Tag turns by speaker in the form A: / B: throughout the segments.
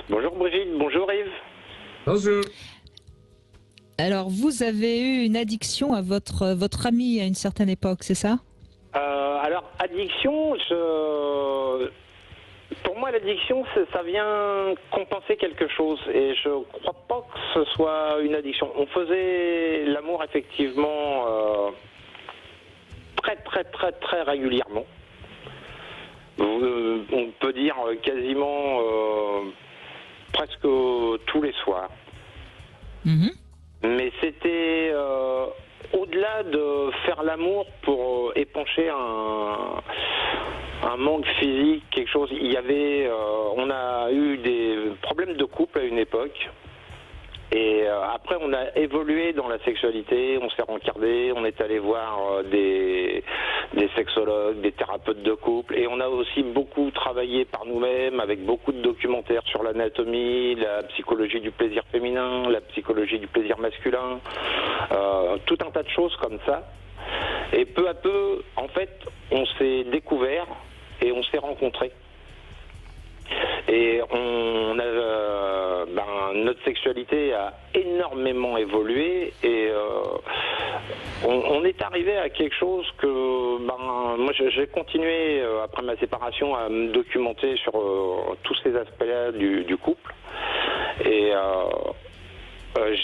A: Bonjour Brigitte, bonjour Yves.
B: Bonjour.
C: Alors, vous avez eu une addiction à votre ami à une certaine époque, c'est ça?
A: Alors, addiction, pour moi, l'addiction, ça vient compenser quelque chose. Et je crois pas que ce soit une addiction. On faisait l'amour, effectivement, très régulièrement. On peut dire quasiment presque tous les soirs.
C: Mhm.
A: Mais c'était au-delà de faire l'amour pour épancher un manque physique, quelque chose. Il y avait, on a eu des problèmes de couple à une époque. Et après, on a évolué dans la sexualité, on s'est rencardé, on est allé voir des sexologues, des thérapeutes de couple, et on a aussi beaucoup travaillé par nous-mêmes avec beaucoup de documentaires sur l'anatomie, la psychologie du plaisir féminin, la psychologie du plaisir masculin, tout un tas de choses comme ça. Et peu à peu, en fait, on s'est découvert et on s'est rencontrés. Et notre sexualité a énormément évolué et on est arrivé à quelque chose que moi j'ai continué après ma séparation à me documenter sur tous ces aspects-là du couple et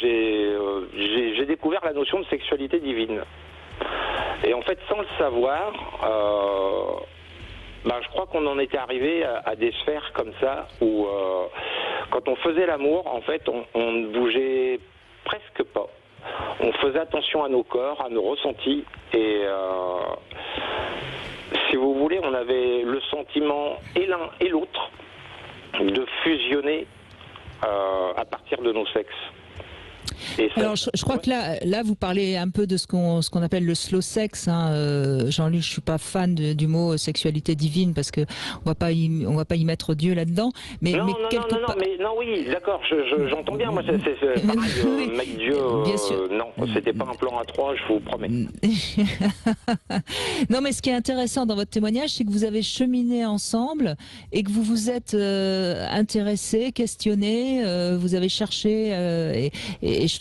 A: j'ai découvert la notion de sexualité divine. Et en fait, sans le savoir, je crois qu'on en était arrivé à des sphères comme ça où quand on faisait l'amour, en fait, on ne bougeait presque pas. On faisait attention à nos corps, à nos ressentis et si vous voulez, on avait le sentiment et l'un et l'autre de fusionner à partir de nos sexes.
C: Alors, je crois que là, vous parlez un peu de ce qu'on appelle le slow sex. Hein. Jean-Luc, je suis pas fan du mot sexualité divine parce que on va pas y mettre Dieu là-dedans. Mais
A: oui, d'accord, j'entends bien. Moi, c'est pareil.
C: Oui,
A: mettre Dieu,
C: bien sûr.
A: Non, c'était pas un plan à trois, je vous promets.
C: Non, mais ce qui est intéressant dans votre témoignage, c'est que vous avez cheminé ensemble et que vous vous êtes intéressé, questionné, vous avez cherché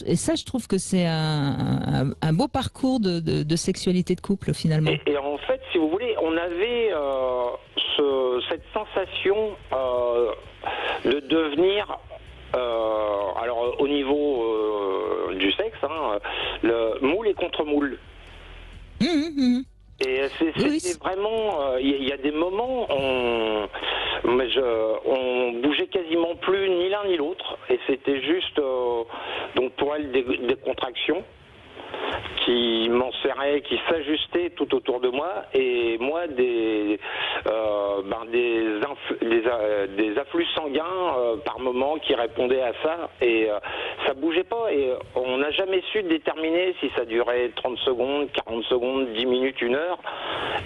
C: et ça, je trouve que c'est un beau parcours de sexualité de couple, finalement.
A: Et en fait, si vous voulez, on avait cette sensation de devenir, alors au niveau du sexe, le moule et contre-moule. Et c'était vraiment, il y a des moments, on bougeait quasiment plus ni l'un ni l'autre, et c'était juste, donc pour elle, des contractions qui m'en serraient, qui s'ajustaient tout autour de moi, et moi des afflux sanguins par moment qui répondaient à ça, et ça bougeait pas, et on n'a jamais su déterminer si ça durait 30 secondes, 40 secondes, 10 minutes, 1 heure,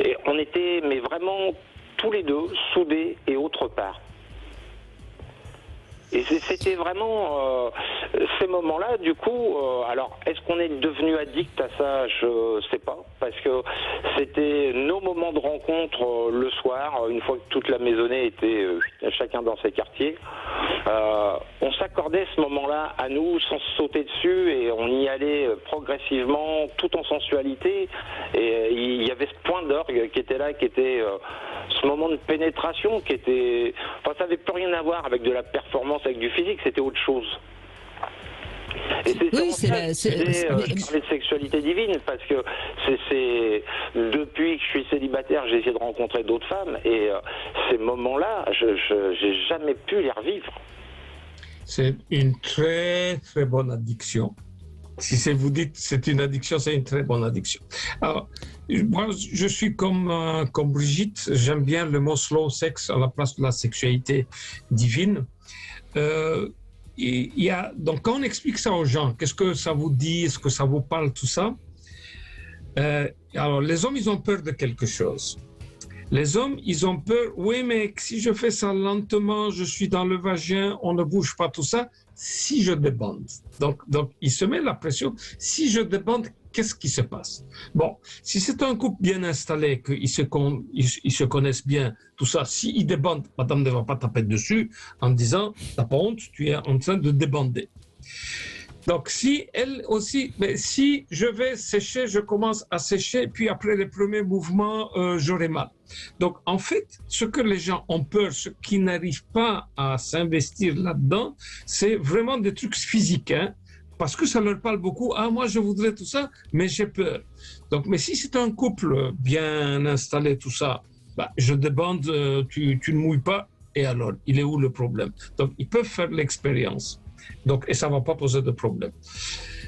A: et on était mais vraiment tous les deux soudés et autre part. Et c'était vraiment ces moments-là, du coup, alors est-ce qu'on est devenu addict à ça? Je sais pas, parce que c'était nos moments de rencontre le soir, une fois que toute la maisonnée était chacun dans ses quartiers. On s'accordait ce moment-là à nous sans se sauter dessus et on y allait progressivement, tout en sensualité. Et il y avait ce point d'orgue qui était là, qui était ce moment de pénétration qui était... Enfin, ça n'avait plus rien à voir avec de la performance, avec du physique, c'était autre chose. Et c'est parler de sexualité divine, parce que depuis que je suis célibataire, j'ai essayé de rencontrer d'autres femmes, et ces moments-là, je n'ai jamais pu les revivre.
B: C'est une très très bonne addiction. Si vous dites c'est une addiction, c'est une très bonne addiction. Alors, moi, je suis comme Brigitte, j'aime bien le mot slow sex à la place de la sexualité divine. Donc, quand on explique ça aux gens, qu'est-ce que ça vous dit, est-ce que ça vous parle, tout ça? Alors, les hommes, ils ont peur de quelque chose. Les hommes, ils ont peur, oui, mais si je fais ça lentement, je suis dans le vagin, on ne bouge pas, tout ça, si je débande. Donc il se met la pression, si je débande, qu'est-ce qui se passe? Bon, si c'est un couple bien installé, qu'ils se connaissent bien, tout ça, s'ils débandent, madame ne va pas taper dessus en disant, t'as pas honte, tu es en train de débander. Donc, si elle aussi, mais si je vais sécher, je commence à sécher, puis après les premiers mouvements, j'aurai mal. Donc, en fait, ce que les gens ont peur, ceux qui n'arrivent pas à s'investir là-dedans, c'est vraiment des trucs physiques, hein, parce que ça leur parle beaucoup. Ah, moi, je voudrais tout ça, mais j'ai peur. Donc, mais si c'est un couple bien installé, tout ça, bah, je débande, tu ne mouilles pas, et alors, il est où le problème? Donc, ils peuvent faire l'expérience. Donc, et ça ne va pas poser de problème.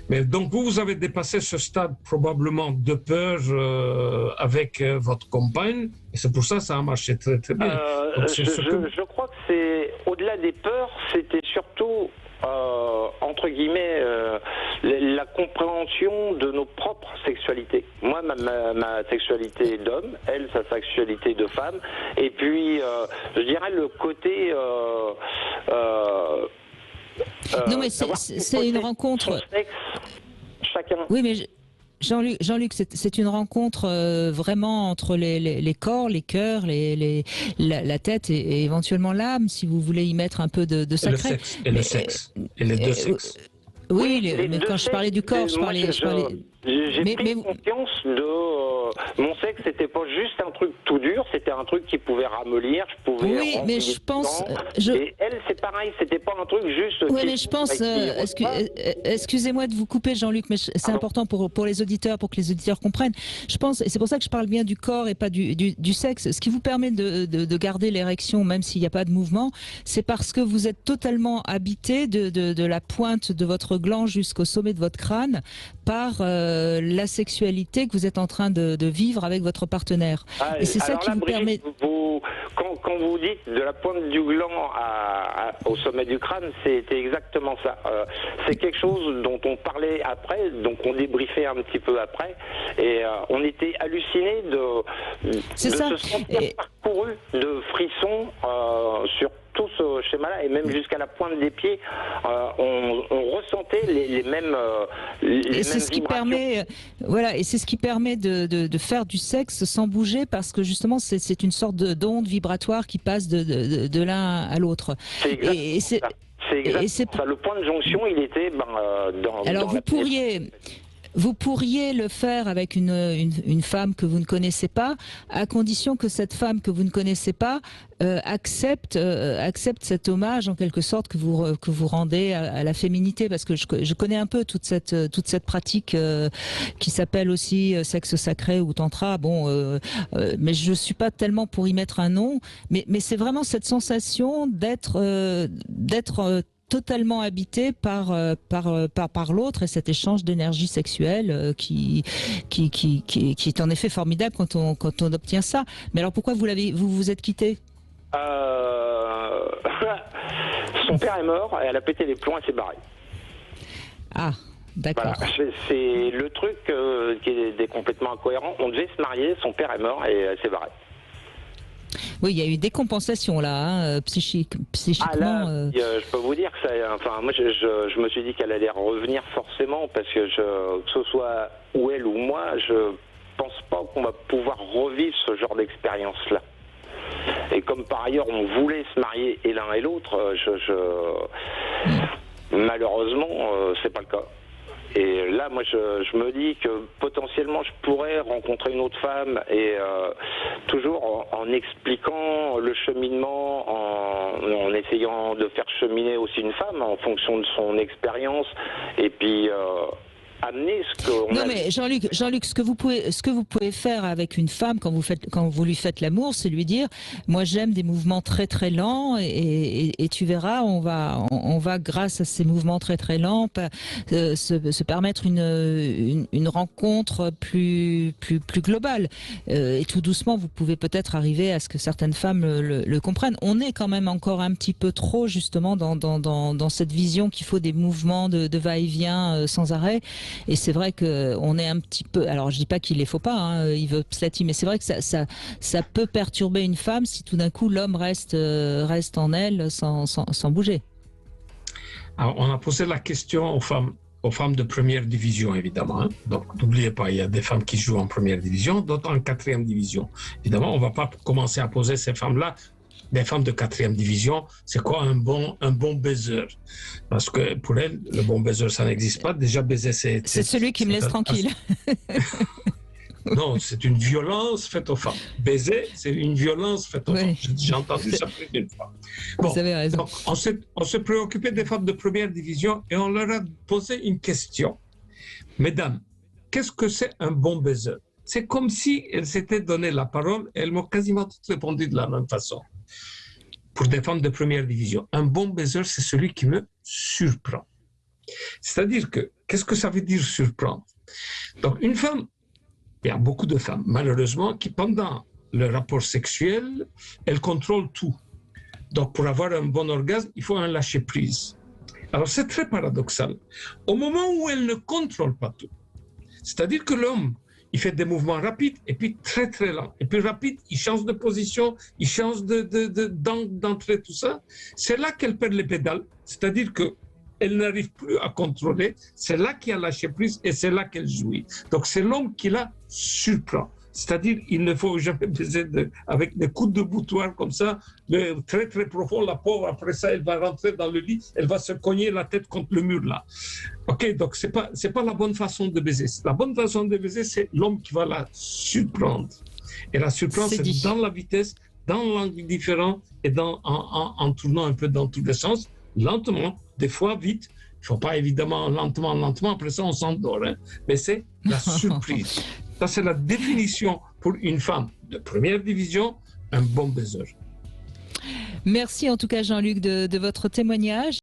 B: Mais donc, vous avez dépassé ce stade probablement de peur avec votre compagne, et c'est pour ça que ça a marché très très bien. Donc,
A: je crois que c'est, au-delà des peurs, c'était surtout, entre guillemets, la compréhension de nos propres sexualités. Moi, ma sexualité d'homme, elle, sa sexualité de femme, et puis, je dirais le côté...
C: non, mais c'est une rencontre.
A: Chacun.
C: Oui, mais Jean-Luc, c'est une rencontre vraiment entre les corps, les cœurs, la tête et éventuellement l'âme, si vous voulez y mettre un peu de sacré.
B: Le sexe. Et les deux sexes.
C: Oui, mais quand je parlais du corps, je parlais.
A: J'ai pris conscience de mon sexe, c'était pas juste un truc tout dur, c'était un truc qui pouvait ramollir, je pouvais.
C: Oui, mais je pense.
A: Et elle, c'est pareil, c'était pas un truc juste.
C: Oui, mais je pense. Excusez-moi de vous couper, Jean-Luc, mais c'est important pour les auditeurs, pour que les auditeurs comprennent. Je pense, et c'est pour ça que je parle bien du corps et pas du sexe. Ce qui vous permet de garder l'érection, même s'il n'y a pas de mouvement, c'est parce que vous êtes totalement habité de la pointe de votre gland jusqu'au sommet de votre crâne par la sexualité que vous êtes en train de vivre avec votre partenaire. Et c'est ça qui vous permet...
A: Quand vous dites de la pointe du gland au sommet du crâne, c'était exactement ça. C'est quelque chose dont on parlait après, donc on débriefait un petit peu après, et on était hallucinés de se sentir parcouru de frissons sur tout ce schéma-là, et même jusqu'à la pointe des pieds, on ressentait les mêmes
C: et c'est ce qui permet, voilà, et c'est ce qui permet de faire du sexe sans bouger, parce que justement c'est une sorte d'onde vibratoire qui passe de l'un à l'autre.
A: C'est exactement ça. Le point de jonction, il était dans.
C: Alors vous pourriez le faire avec une femme que vous ne connaissez pas, à condition que cette femme que vous ne connaissez pas accepte cet hommage en quelque sorte que vous rendez à la féminité, parce que je connais un peu toute cette pratique qui s'appelle aussi sexe sacré ou tantra. Bon, mais je suis pas tellement pour y mettre un nom, mais c'est vraiment cette sensation d'être totalement habité par l'autre, et cet échange d'énergie sexuelle qui est en effet formidable quand on obtient ça. Mais alors pourquoi vous vous êtes quitté?
A: Son père est mort, elle a pété les plombs et s'est barrée.
C: Ah, d'accord.
A: Voilà. C'est le truc qui est complètement incohérent. On devait se marier, son père est mort et elle s'est barrée.
C: Oui, il y a eu des compensations là, psychiquement.
A: Ah là, je peux vous dire que ça. Enfin, moi, je me suis dit qu'elle allait revenir forcément, parce que que ce soit ou elle ou moi, je pense pas qu'on va pouvoir revivre ce genre d'expérience-là. Et comme par ailleurs on voulait se marier et l'un et l'autre, malheureusement, c'est pas le cas. Et là, moi, je me dis que potentiellement, je pourrais rencontrer une autre femme, et toujours en expliquant le cheminement, en essayant de faire cheminer aussi une femme en fonction de son expérience, et puis amener ce qu'on
C: Non, mais Jean-Luc, ce que vous pouvez faire avec une femme quand vous lui faites l'amour, c'est lui dire, moi j'aime des mouvements très très lents, et tu verras, on va grâce à ces mouvements très très lents se permettre une rencontre plus globale, et tout doucement vous pouvez peut-être arriver à ce que certaines femmes le comprennent. On est quand même encore un petit peu trop justement dans cette vision qu'il faut des mouvements de va-et-vient sans arrêt. Et c'est vrai qu'on est un petit peu... Alors, je dis pas qu'il les faut pas, hein, il veut Slati, mais c'est vrai que ça peut perturber une femme si tout d'un coup l'homme reste en elle sans bouger.
B: Alors, on a posé la question aux femmes. aux femmes de première division, évidemment. Hein. Donc, n'oubliez pas, il y a des femmes qui jouent en première division, d'autres en quatrième division. Évidemment, on ne va pas commencer à poser ces femmes-là. Des femmes de quatrième division, c'est quoi un bon baiser? Parce que pour elles, le bon baiser, ça n'existe pas. Déjà, baiser, c'est
C: celui qui me laisse tranquille.
B: Non, c'est une violence faite aux femmes. Baiser, c'est une violence faite aux femmes. J'ai entendu ça plus d'une fois.
C: Bon, vous avez raison.
B: Donc, on s'est préoccupé des femmes de première division et on leur a posé une question. Mesdames, qu'est-ce que c'est un bon baiser? C'est comme si elles s'étaient donné la parole et elles m'ont quasiment toutes répondu de la même façon. Pour des femmes de première division, un bon baiser, c'est celui qui me surprend. C'est-à-dire que, qu'est-ce que ça veut dire surprendre? Donc, une femme, il y a beaucoup de femmes, malheureusement, qui, pendant le rapport sexuel, elles contrôlent tout. Donc, pour avoir un bon orgasme, il faut un lâcher-prise. Alors, c'est très paradoxal. Au moment où elles ne contrôlent pas tout, c'est-à-dire que l'homme, il fait des mouvements rapides et puis très très lents. Et puis rapide, il change de position, il change d'angle d'entrée, tout ça. C'est là qu'elle perd les pédales. C'est-à-dire qu'elle n'arrive plus à contrôler. C'est là qu'il y a lâché prise et c'est là qu'elle jouit. Donc c'est l'homme qui la surprend. C'est-à-dire il ne faut jamais baiser avec des coups de boutoir comme ça, très très profond. La pauvre, après ça, elle va rentrer dans le lit, elle va se cogner la tête contre le mur là. Ok, donc c'est pas la bonne façon de baiser. La bonne façon de baiser, c'est l'homme qui va la surprendre. Et la surprendre, c'est dans la vitesse, dans l'angle différent et en tournant un peu dans tous les sens, lentement, des fois vite. Il ne faut pas évidemment lentement, après ça on s'endort. Hein. Mais c'est la surprise. Ça, c'est la définition pour une femme de première division, un bon baiser.
C: Merci en tout cas Jean-Luc de votre témoignage.